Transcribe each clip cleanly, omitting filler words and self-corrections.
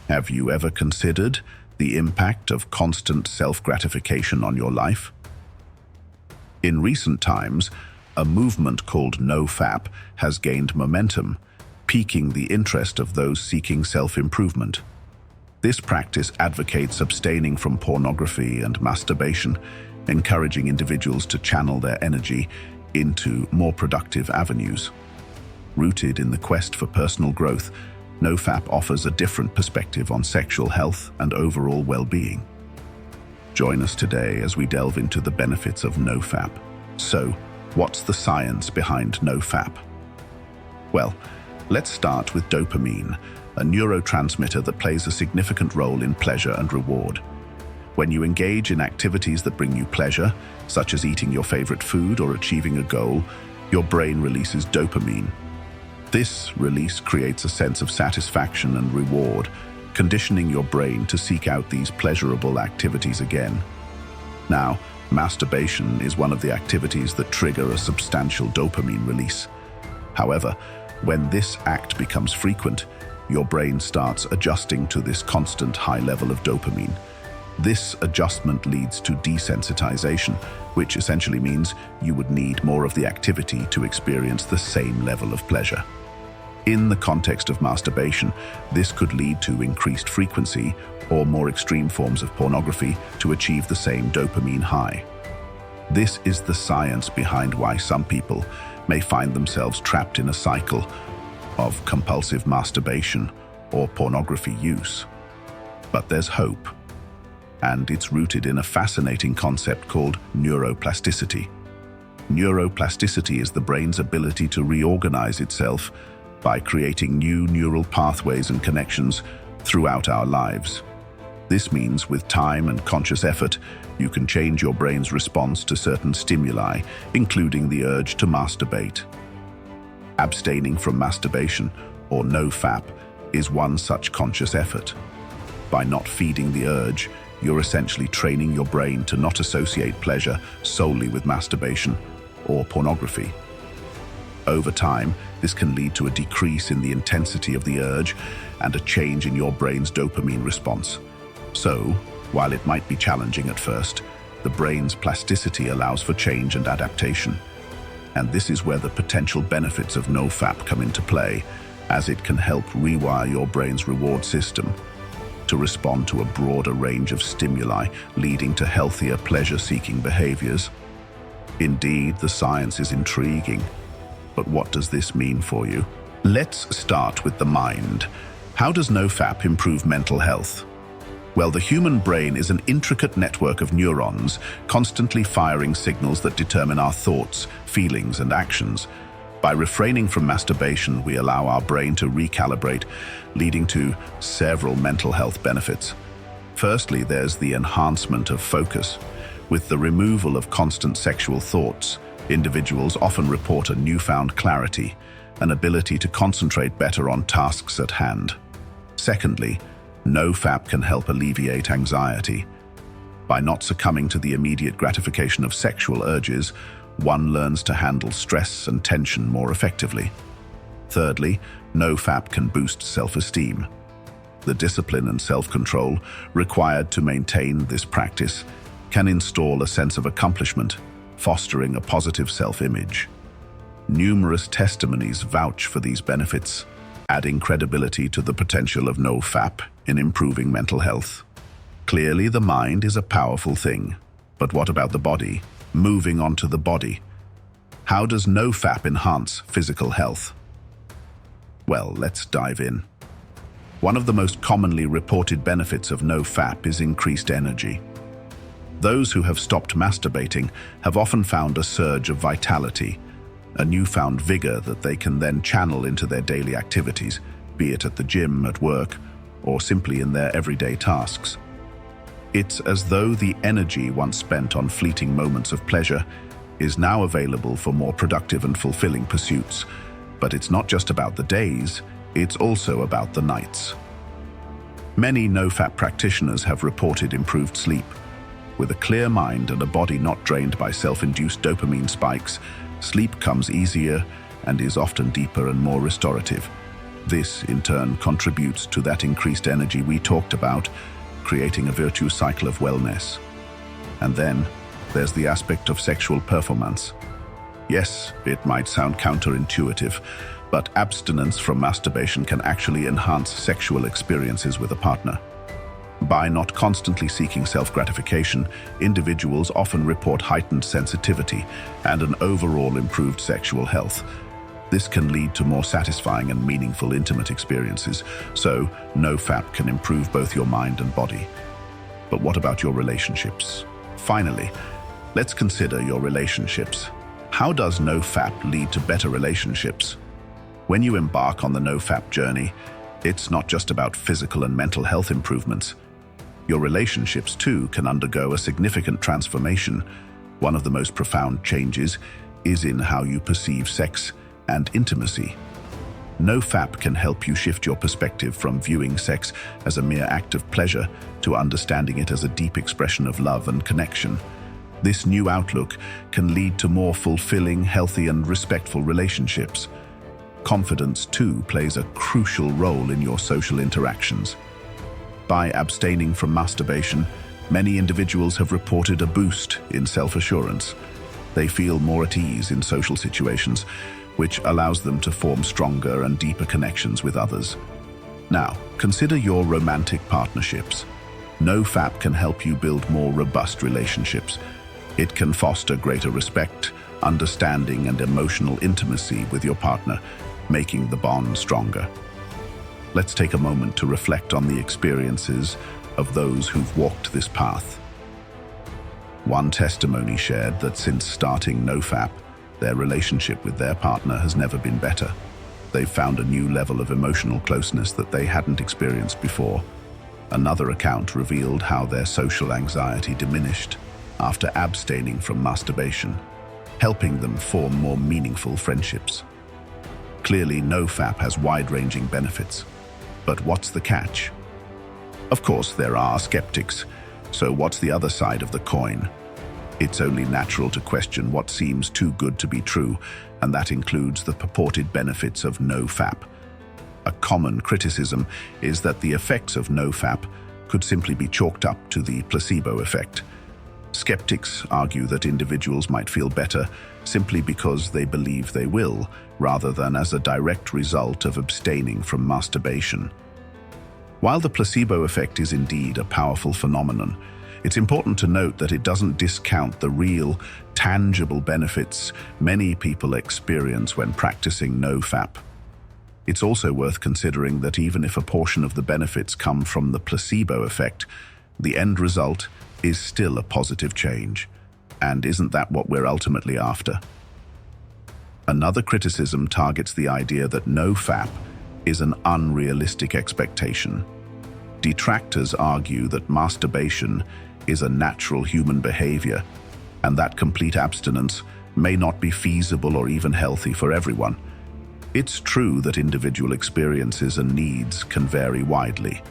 Have you ever considered the impact of constant self-gratification on your life? In recent times, a movement called NoFap has gained momentum, piquing the interest of those seeking self-improvement. This practice advocates abstaining from pornography and masturbation, encouraging individuals to channel their energy into more productive avenues. Rooted in the quest for personal growth, NoFap offers a different perspective on sexual health and overall well-being. Join us today as we delve into the benefits of NoFap. So, what's the science behind NoFap? Well, let's start with dopamine, a neurotransmitter that plays a significant role in pleasure and reward. When you engage in activities that bring you pleasure, such as eating your favorite food or achieving a goal, your brain releases dopamine. This release creates a sense of satisfaction and reward, conditioning your brain to seek out these pleasurable activities again. Now, masturbation is one of the activities that trigger a substantial dopamine release. However, when this act becomes frequent, your brain starts adjusting to this constant high level of dopamine. This adjustment leads to desensitization, which essentially means you would need more of the activity to experience the same level of pleasure. In the context of masturbation, this could lead to increased frequency or more extreme forms of pornography to achieve the same dopamine high. This is the science behind why some people may find themselves trapped in a cycle of compulsive masturbation or pornography use. But there's hope, and it's rooted in a fascinating concept called neuroplasticity. Neuroplasticity is the brain's ability to reorganize itself by creating new neural pathways and connections throughout our lives. This means with time and conscious effort, you can change your brain's response to certain stimuli, including the urge to masturbate. Abstaining from masturbation, or NoFap, is one such conscious effort. By not feeding the urge, you're essentially training your brain to not associate pleasure solely with masturbation or pornography. Over time, this can lead to a decrease in the intensity of the urge and a change in your brain's dopamine response. So, while it might be challenging at first, the brain's plasticity allows for change and adaptation. And this is where the potential benefits of NoFap come into play, as it can help rewire your brain's reward system to respond to a broader range of stimuli, leading to healthier pleasure-seeking behaviors. Indeed, the science is intriguing. But what does this mean for you? Let's start with the mind. How does NoFap improve mental health? Well, the human brain is an intricate network of neurons, constantly firing signals that determine our thoughts, feelings, and actions. By refraining from masturbation, we allow our brain to recalibrate, leading to several mental health benefits. Firstly, there's the enhancement of focus. With the removal of constant sexual thoughts, individuals often report a newfound clarity, an ability to concentrate better on tasks at hand. Secondly, NoFap can help alleviate anxiety. By not succumbing to the immediate gratification of sexual urges, one learns to handle stress and tension more effectively. Thirdly, NoFap can boost self-esteem. The discipline and self-control required to maintain this practice can install a sense of accomplishment, fostering a positive self-image. Numerous testimonies vouch for these benefits, adding credibility to the potential of NoFap in improving mental health. Clearly, the mind is a powerful thing. But what about the body? Moving on to the body. How does NoFap enhance physical health? Well, let's dive in. One of the most commonly reported benefits of NoFap is increased energy. Those who have stopped masturbating have often found a surge of vitality, a newfound vigor that they can then channel into their daily activities, be it at the gym, at work, or simply in their everyday tasks. It's as though the energy once spent on fleeting moments of pleasure is now available for more productive and fulfilling pursuits. But it's not just about the days, it's also about the nights. Many NoFap practitioners have reported improved sleep. With a clear mind and a body not drained by self-induced dopamine spikes, sleep comes easier and is often deeper and more restorative. This, in turn, contributes to that increased energy we talked about, creating a virtuous cycle of wellness. And then, there's the aspect of sexual performance. Yes, it might sound counterintuitive, but abstinence from masturbation can actually enhance sexual experiences with a partner. By not constantly seeking self-gratification, individuals often report heightened sensitivity and an overall improved sexual health. This can lead to more satisfying and meaningful intimate experiences, so NoFap can improve both your mind and body. But what about your relationships? Finally, let's consider your relationships. How does NoFap lead to better relationships? When you embark on the NoFap journey, it's not just about physical and mental health improvements. Your relationships, too, can undergo a significant transformation. One of the most profound changes is in how you perceive sex and intimacy. NoFap can help you shift your perspective from viewing sex as a mere act of pleasure to understanding it as a deep expression of love and connection. This new outlook can lead to more fulfilling, healthy, and respectful relationships. Confidence, too, plays a crucial role in your social interactions. By abstaining from masturbation, many individuals have reported a boost in self-assurance. They feel more at ease in social situations, which allows them to form stronger and deeper connections with others. Now, consider your romantic partnerships. NoFap can help you build more robust relationships. It can foster greater respect, understanding, and emotional intimacy with your partner, making the bond stronger. Let's take a moment to reflect on the experiences of those who've walked this path. One testimony shared that since starting NoFap, their relationship with their partner has never been better. They've found a new level of emotional closeness that they hadn't experienced before. Another account revealed how their social anxiety diminished after abstaining from masturbation, helping them form more meaningful friendships. Clearly, NoFap has wide-ranging benefits. But what's the catch? Of course, there are skeptics. So what's the other side of the coin? It's only natural to question what seems too good to be true, and that includes the purported benefits of NoFap. A common criticism is that the effects of NoFap could simply be chalked up to the placebo effect. Skeptics argue that individuals might feel better simply because they believe they will, rather than as a direct result of abstaining from masturbation. While the placebo effect is indeed a powerful phenomenon, it's important to note that it doesn't discount the real, tangible benefits many people experience when practicing NoFap. It's also worth considering that even if a portion of the benefits come from the placebo effect, the end result is still a positive change. And isn't that what we're ultimately after? Another criticism targets the idea that NoFap is an unrealistic expectation. Detractors argue that masturbation is a natural human behavior, and that complete abstinence may not be feasible or even healthy for everyone. It's true that individual experiences and needs can vary widely.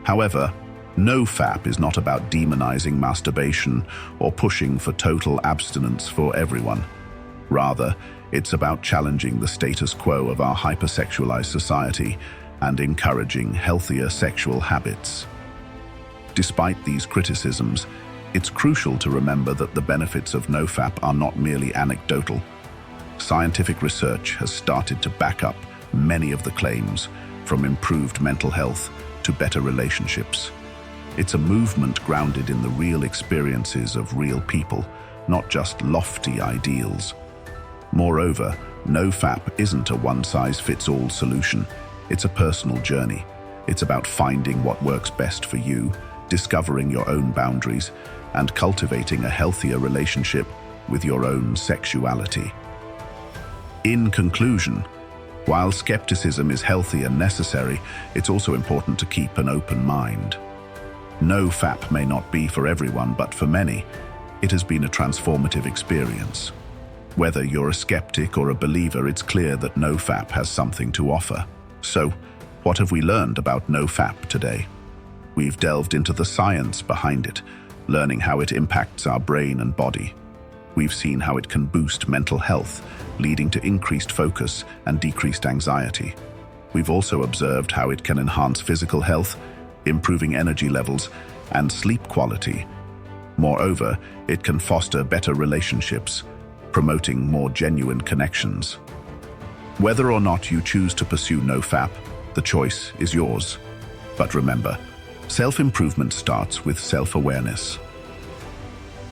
However, NoFap is not about demonizing masturbation or pushing for total abstinence for everyone. Rather, it's about challenging the status quo of our hypersexualized society and encouraging healthier sexual habits. Despite these criticisms, it's crucial to remember that the benefits of NoFap are not merely anecdotal. Scientific research has started to back up many of the claims, from improved mental health to better relationships. It's a movement grounded in the real experiences of real people, not just lofty ideals. Moreover, NoFap isn't a one-size-fits-all solution. It's a personal journey. It's about finding what works best for you, discovering your own boundaries, and cultivating a healthier relationship with your own sexuality. In conclusion, while skepticism is healthy and necessary, it's also important to keep an open mind. NoFap may not be for everyone, but for many, it has been a transformative experience. Whether you're a skeptic or a believer, it's clear that NoFap has something to offer. So, what have we learned about NoFap today? We've delved into the science behind it, learning how it impacts our brain and body. We've seen how it can boost mental health, leading to increased focus and decreased anxiety. We've also observed how it can enhance physical health, improving energy levels and sleep quality. Moreover, it can foster better relationships, promoting more genuine connections. Whether or not you choose to pursue NoFap, the choice is yours. But remember, self-improvement starts with self-awareness.